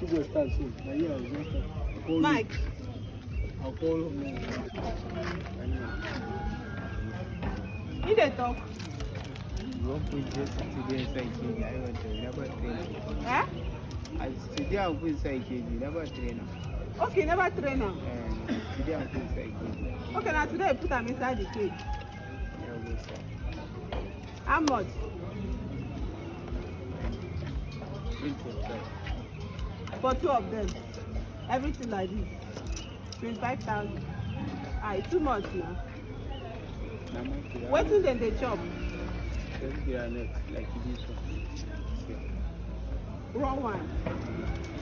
you go start soon. Mike. I'll call him. He dey talk. You won't put just today inside KG. I want to never train. Eh? Today I'll put inside KG, never train. Okay, never train am. Today I'll put inside KG. Okay, now today you put am inside the cage. Yeah, go start. How much? 25. For 2 of them. Everything like this. 25,000. Ah, it's too much now. Wetin dem dey chop? Just granite, like this one. Raw one.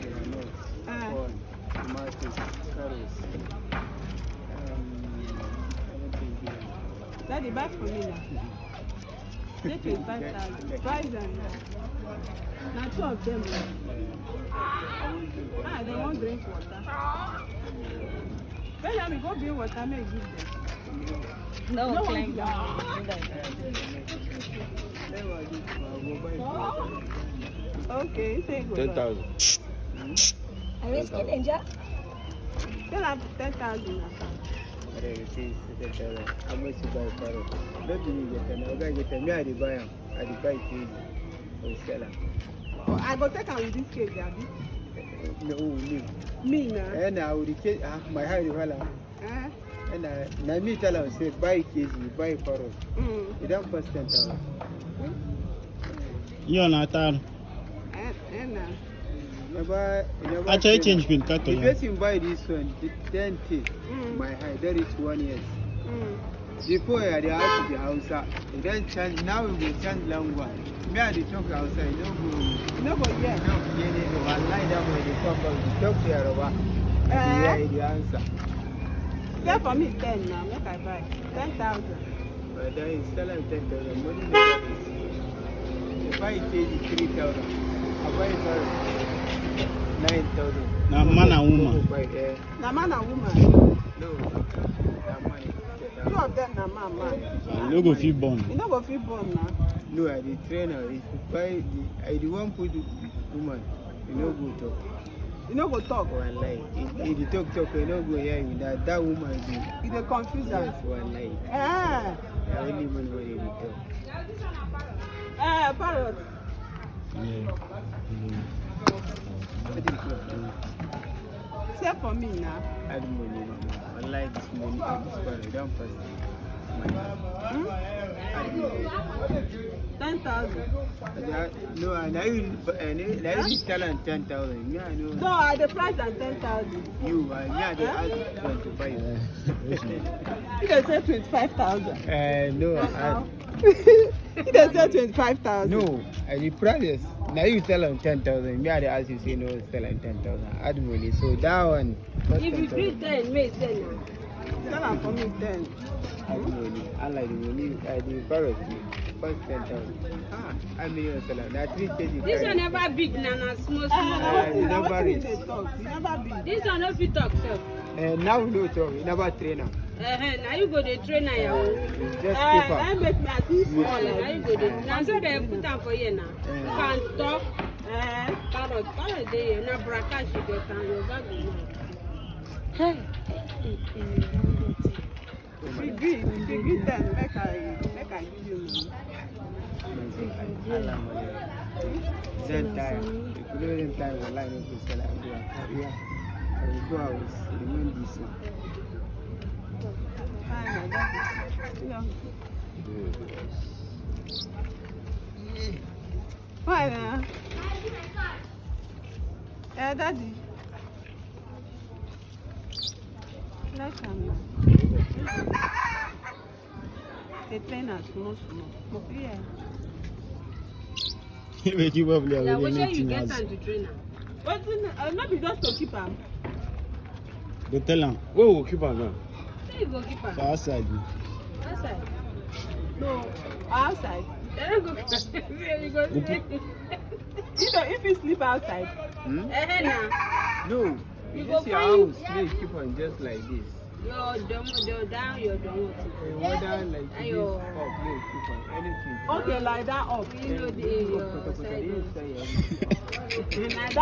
Granite, corn, tomatoes, carrots. Everything here. Daddy, buy for me now. Say 25,000. Price them now. Now 2 of them. Ah, they won't drink water. Benjamin, go bring water, make give them. No, climb down. Okay, say go. 10,000. I risk it, danger. Tell her 10,000 now. How much you buy parrot? Don't you get them? I'm going to get them. Me, I buy them. I buy KG. I sell them. Oh, I go take am with this cake, Daddy. No, no. Me now. And I would get my high develop. Eh? And I me tell them, say, buy KG, buy parrot. You don't cost 10,000. You're not done. And now. Never Change pin cut. the person buy this one, the 10K, my high, that is 1 year. Before I had asked the house, then change, now we will change language. Me and the talk outside, no go. No go here. No, one line down when they come back, we talk to Yoruba. Yeah, the answer. Say for me 10 now, make I buy 10,000. But then it's still like 10,000. Money is if I pay 3,000, I buy it for 9,000. Now, man and woman. Na man and woman. No, that money. 2 of them na man. You no go fit born. You no go fit born now. No, I the trainer. If you buy I the one put the woman, you no go talk. You no go talk. One lie. If you talk, you no go hear you. That woman be. You dey confuse am. Yes, one lie. Eh. I only man when you talk. Parrot. Say for me now. Add money. One lie this money. This parrot don't pass. Add money. 10,000. No, now you tell them 10,000. Yeah, I know. No, I the price at 10,000. You, yeah, they ask 25. You dey say 25,000. No, You dey say 25,000. no, the price. Now you tell them 10,000. Me, I ask you say no, tell them 10,000. Add money. So that one. If you do 10, may say no. Sell am for me 10. Add money. I like the money. The parrot. First 10,000. I mean, you sell them. That 3 kg. This one never big, Nana, small, Na small. wetin you dey talk? You never be. This one no fit talk self. Now we know talk. You never trainer. Now you go the trainer, ya. It's just paper. I make me as if Now you go the. Now so they put am for you now. You can talk. Parrot dey here. Na braka she get am. Your bag go now. Hey. if you gree 10, make I give you money. Then time. If you know them time, online, you can sell it. Yeah. I will go out. Remain this one. Why now? Daddy. Let him know. The trainer small. Yeah. Make you probably Yeah, already where you know get things. time to train am? But not be just to keep am. They tell them, Where will keep on now? Say you go keep am. for outside. Outside. No, outside. They don't go. You go. If you sleep outside. Hmm? Now. No. You You go just your find- house. Please keep on just like this. You're down, you're down. Water like this. Ayo. Up, please keep on anything. Okay, like that up. You know the Put side. inside. Like that